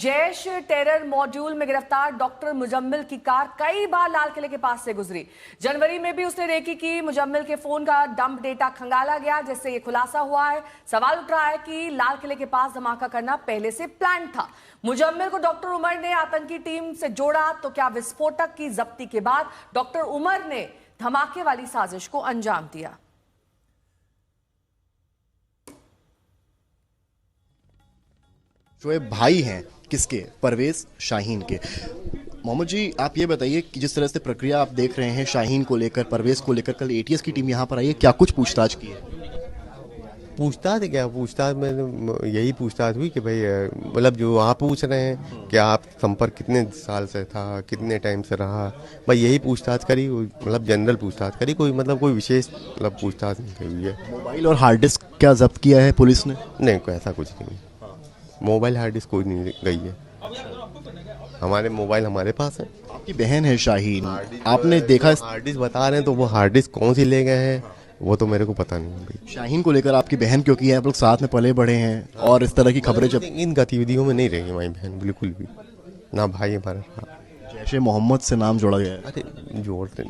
Jaish terror module में गिरफ्तार doctor Muzammil की कार कई बार लाल किले के पास से गुजरी। जनवरी में भी उसने रेकी की। मुजम्मिल के फोन का डंप डेटा खंगाला गया, जिससे ये खुलासा हुआ है। सवाल उठ रहा है कि लाल किले के पास धमाका करना पहले से प्लान था। मुजम्मिल को डॉक्टर उमर ने आतंकी टीम से जोड़ा, तो क्या विस्फोटक की जब्ती के बाद डॉक्टर उमर ने धमाके वाली साजिश को अंजाम दिया? शोएब भाई हैं किसके? परवेज शाहीन के। मोहम्मद जी, आप ये बताइए कि जिस तरह से प्रक्रिया आप देख रहे हैं शाहीन को लेकर, परवेज को लेकर, कल एटीएस की टीम यहाँ पर आई है, क्या कुछ पूछताछ की है? पूछताछ क्या पूछताछ में यही पूछताछ हुई कि भाई मतलब जो आप पूछ रहे हैं कि आप संपर्क कितने साल से था, कितने टाइम से रहा, भाई यही पूछताछ करी, मतलब जनरल पूछताछ करी, कोई मतलब कोई विशेष मतलब पूछताछ नहीं हुई है। मोबाइल और हार्ड डिस्क क्या जब्त किया है पुलिस ने? नहीं, कोई ऐसा कुछ नहीं। मोबाइल हार्ड डिस्क कोई नहीं गई है। हमारे मोबाइल हमारे पास है। आपकी बहन है शाहीन, आपने देखा? हार्ड डिस्क बता रहे हैं, तो वो हार्ड डिस्क कौन सी ले गए हैं वो तो मेरे को पता नहीं है भाई। शाहीन को लेकर आपकी बहन क्यों की है? आप लोग साथ में पले बढ़े हैं और इस तरह की खबरें जब इन गतिविधियों में नहीं रहेगी हमारी बहन बिल्कुल भी, ना भाई हमारा। जैसे मोहम्मद से नाम जोड़ा गया है। अरे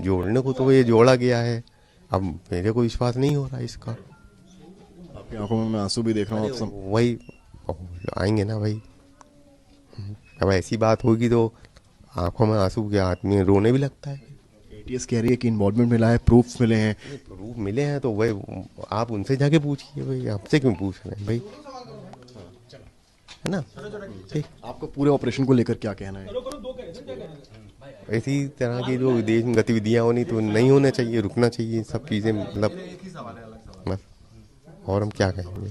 जोड़ने को तो ये जोड़ा गया है, अब मेरे को विश्वास नहीं हो रहा है इसका। आपकी आंखों में मैं आंसू भी देख रहा हूँ। आप वही आएंगे ना भाई, अब ऐसी बात होगी तो आंखों में आंसू के आदमी रोने भी लगता है। एटीएस कह रही है कि इन्वॉल्वमेंट मिला है, प्रूफ मिले हैं। प्रूफ मिले हैं तो वही आप उनसे जाके पूछिए भाई, आपसे क्यों पूछ रहे हैं भाई, है ना? ठीक। आपको पूरे ऑपरेशन को लेकर क्या कहना है? ऐसी तरह की जो विदेश में गतिविधियाँ होनी तो नहीं होना चाहिए, रुकना चाहिए सब चीज़ें, मतलब बस, और हम क्या कहेंगे।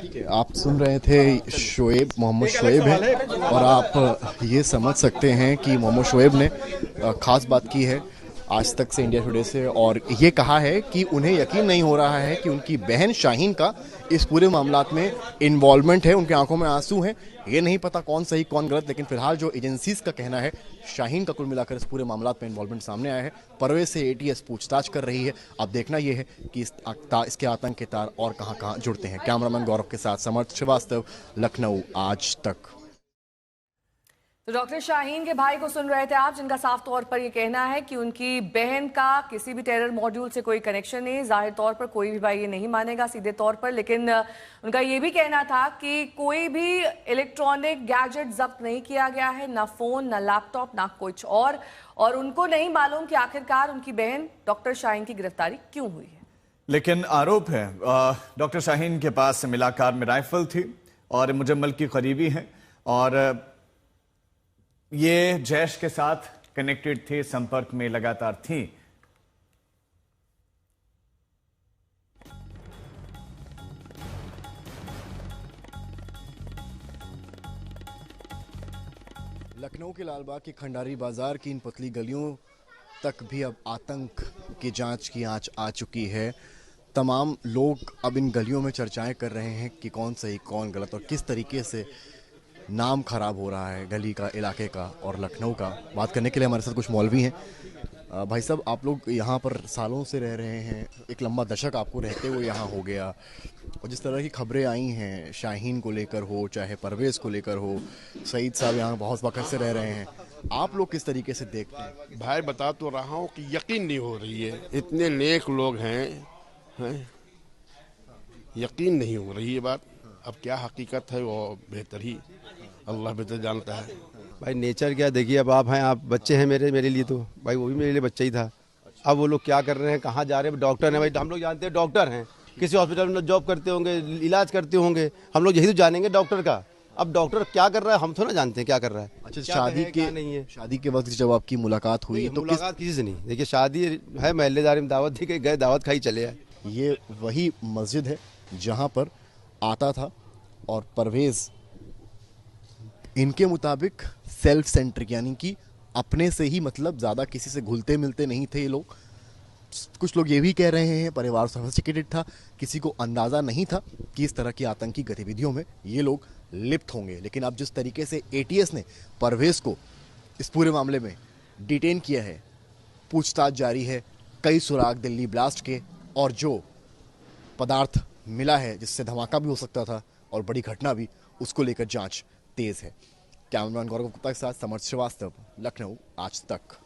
ठीक है, आप सुन रहे थे शोएब, मोहम्मद शोएब है, और आप ये समझ सकते हैं कि मोहम्मद शोएब ने खास बात की है आज तक से, इंडिया टुडे से, और ये कहा है कि उन्हें यकीन नहीं हो रहा है कि उनकी बहन शाहीन का इस पूरे मामलात में इन्वॉल्वमेंट है। उनकी आंखों में आंसू हैं, ये नहीं पता कौन सही कौन गलत, लेकिन फिलहाल जो एजेंसीज का कहना है शाहीन का कुल मिलाकर इस पूरे मामलात में इन्वॉल्वमेंट सामने आया है। परवेज से एटीएस पूछताछ कर रही है। अब देखना यह है कि इसके आतंक के तार और कहां जुड़ते हैं। कैमरामैन गौरव के साथ समर्थ श्रीवास्तव, लखनऊ, आज तक। तो डॉक्टर शाहीन के भाई को सुन रहे थे आप, जिनका साफ तौर पर यह कहना है कि उनकी बहन का किसी भी टेरर मॉड्यूल से कोई कनेक्शन नहीं। जाहिर तौर पर कोई भी भाई ये नहीं मानेगा सीधे तौर पर, लेकिन उनका ये भी कहना था कि कोई भी इलेक्ट्रॉनिक गैजेट जब्त नहीं किया गया है, ना फोन, ना लैपटॉप, ना कुछ और उनको नहीं मालूम कि आखिरकार उनकी बहन डॉक्टर शाहीन की गिरफ्तारी क्यों हुई है। लेकिन आरोप है डॉक्टर शाहीन के पास मिला कार में राइफल थी और मुजम्मिल की करीबी है, और ये जैश के साथ कनेक्टेड थे, संपर्क में लगातार थी। लखनऊ के लालबाग की खंडारी बाजार की इन पतली गलियों तक भी अब आतंक की जांच की आंच आ चुकी है। तमाम लोग अब इन गलियों में चर्चाएं कर रहे हैं कि कौन सही कौन गलत, और किस तरीके से नाम खराब हो रहा है गली का, इलाके का और लखनऊ का। बात करने के लिए हमारे साथ कुछ मौलवी हैं। भाई साहब, आप लोग यहाँ पर सालों से रह रहे हैं, एक लंबा दशक आपको रहते हुए यहाँ हो गया, और जिस तरह की खबरें आई हैं शाहीन को लेकर हो, चाहे परवेज़ को लेकर हो, सईद साहब यहाँ बहुत वक्त से रह रहे हैं, आप लोग किस तरीके से देखते हैं? भाई बता तो रहा हूँ कि यकीन नहीं हो रही है, इतने नेक लोग हैं, यकीन नहीं हो रही है बात। अब क्या हकीकत है वो बेहतर ही अल्लाह बेहतर जानता है। भाई नेचर क्या, देखिए अब आप हैं, आप बच्चे हैं मेरे लिए तो भाई वो भी मेरे लिए बच्चा ही था। अब वो लोग क्या कर रहे हैं, कहाँ जा रहे हैं, डॉक्टर हैं भाई, हम लोग जानते हैं डॉक्टर हैं, किसी हॉस्पिटल में जॉब करते होंगे, इलाज करते होंगे, हम लोग यही तो जानेंगे डॉक्टर का। अब डॉक्टर क्या कर रहा है हम तो ना जानते हैं क्या कर रहा है। अच्छा, शादी के वक्त जब आपकी मुलाकात हुई तो मुलाकात किसी से नहीं, देखिए शादी है, महल्लेदारी में दावत दी, गए दावत खाई चले आए। ये वही मस्जिद है जहाँ पर आता था, और परवेज़ इनके मुताबिक सेल्फ सेंट्रिक, यानी कि अपने से ही मतलब, ज़्यादा किसी से घुलते मिलते नहीं थे ये लोग। कुछ लोग ये भी कह रहे हैं परिवार सोफिस्टिकेटेड था, किसी को अंदाज़ा नहीं था कि इस तरह की आतंकी गतिविधियों में ये लोग लिप्त होंगे। लेकिन अब जिस तरीके से एटीएस ने परवेज़ को इस पूरे मामले में डिटेन किया है, पूछताछ जारी है, कई सुराग दिल्ली ब्लास्ट के, और जो पदार्थ मिला है जिससे धमाका भी हो सकता था और बड़ी घटना भी, उसको लेकर जांच तेज है। कैमरामैन गौरव गुप्ता के साथ समर्थ श्रीवास्तव, लखनऊ, आज तक।